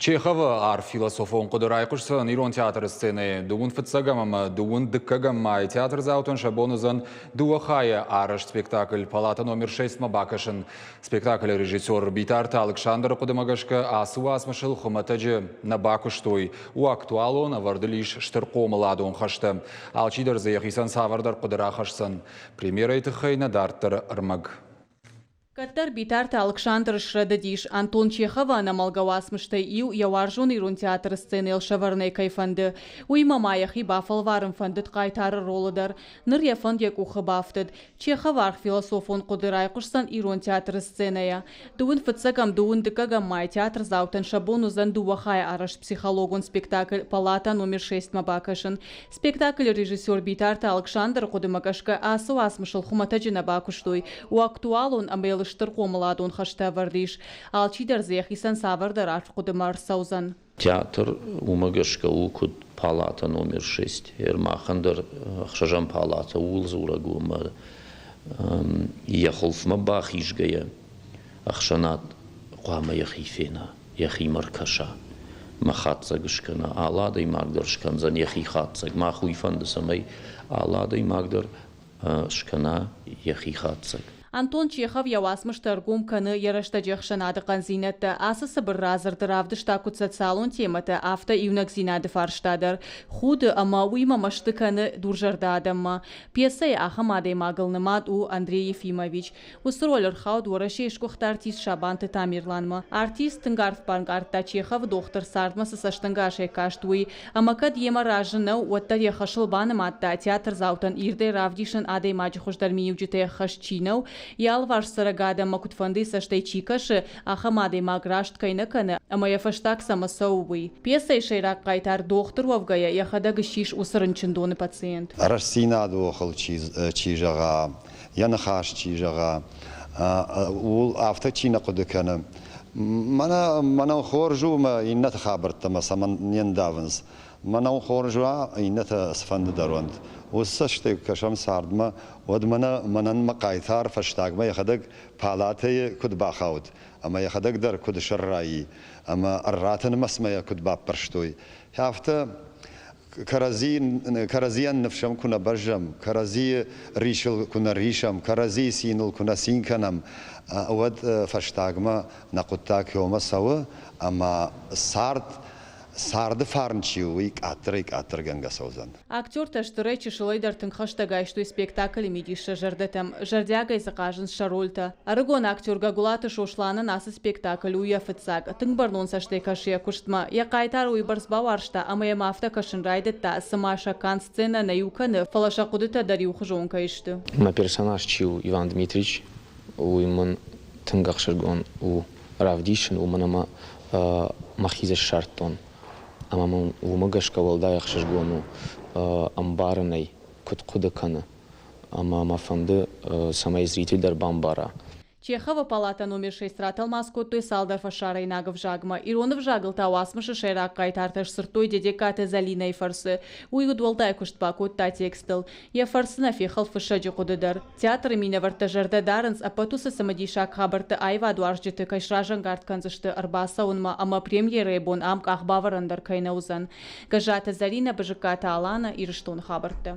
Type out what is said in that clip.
Чехова ар философон кудырай кушсан ирон театр сцены дуун фыцагамама дуун дыккагаммай театр заутон шабонузан дуахая арыш спектакль палата номер 6 мабакашын. Спектакль режиссер Битарта Александр Кудымагашка асу асмашыл хуматаджи набакуштой. У актуалон авардылиш штырком ладон хашты. Алчидер заехисан савардар кудыра хашсан. Премьера этихайна дартыр ырмаг. Каттар Битарта Александр Шрададиш Антон Чехова на Малгавасмыштай ил яваржун ирун театр сцены Элшаварней кайфанды. Уйма маяхи бафалварым фандыт кайтары ролыдар. Ныр яфанд як ухыбафтыд. Чеховар философон кудырай кушсан ирун театр сценая. Дуын фыцагам дуын дыкагам май театр заутан шабонузан дуахай араш психологон спектакль палата номер 6 мабакашын. Спектакль режиссер Битарта Александр Кудымагашка асу асмышыл хуматаджи набакуштой. У актуалон амбел штырком ладон хашта вардиш. Алчидер зехисан савардар арфкудымар саузан. Театр умагашка укуд палата номер 6. Эрмахандер хшажам палата улзурагума. Яхолфма бахишгая. Ахшанат қуама яхифена. Яхи маркаша. Махатсагышкана. Алада и магдер шканзан яхи хатсаг. Махуифанды самай. Алада и магдер шкана яхи хатсаг. Антон Чехов явасмыш торгум каны ярашта жахшанады канзинетті асы сыбыр разырды равды штакут социалон тематы авто ивнак зинады фарштадыр. Худы ама уймамашты каны дуржарда адамма. Пьесай ахамадей магылнымад у Андрей Ефимович. Усролер хауд уарашешкухт артист Шабанты Тамирланма. Артист тынгарт пангарта Чехов доктор сардмасы саштынгашай каштуи. Амакад ема ражыны уатта ехашылбаны матта театр заутан ирдей равдишын адей маджихушдар миюджите хашчинау. Ялваш сарагада макутфанды саштай чикаши, ахамадей маграшт кайнаканы, амая фаштак самасауи. Пьесай шейрак кайтар доктор вавгая, яхада гышиш усырынчындоны пациент. Арашсина дохал чижага, янахаш чижага, ул авточина кудыканы. Мана хоржу ма иннат хабарта масаман нендавнс. Мана хоржуа иннат сфанды даронд. وسشتي كشام ساردما ودمنا منن مقايثار فشتاق يخدق بالاتي كد باخاوت اما يخدق در كد شرعي اما الراتن مسمى كد باب برشتوي هافته كرزين نفشم كنا برجم كرزي ريشل كنا ريشم كرزي سينل كنا سينكنم ود فشتاقما نقطاك يوم سوا اما Сарды фарнчиуик атыр ганга саузан. Актер таштырай чешилайдар тынхаштагай, что спектакль мидиша жардетам жардягай закажен шарольта. Арагон актер гагулаты шошланы насы спектакль уя фыцаг. Тыңбарнон саштай кашия куштма. Я кайтар уйбарс баваршта, а моя мафта кашын райдетта самаша кан сцена на юканы фалаша кудыта дарю хужонка ишты. На персонаж чиу Иван Дмитриевич, уйман тынгахшыргон у Равдишин, у манама махиза шартон. Амамон умагашка валдай ахшашгону амбарной кудыканы. Ама фанды самай зритель дар бамбара. Чехова палата номер 6 ратал маскоттой салдар фашара инагов жагма. Иронов жагл тауасмышы шейрак кайтарташ сыртой дедекаты залиной фарсы. Уйгуд валдай куштпа котта текстил. Я фарсына фехал фашаджи кудыдар. Театр мина вартажарда дарынс, а патуса самадишак хабарты айва дуаржджиты кайшражан гартканзышты арбаса унма, ама премьеры бон амк ахбаварандар кайнаузан. Гажата залина бажиката алана ирыштон хабарты.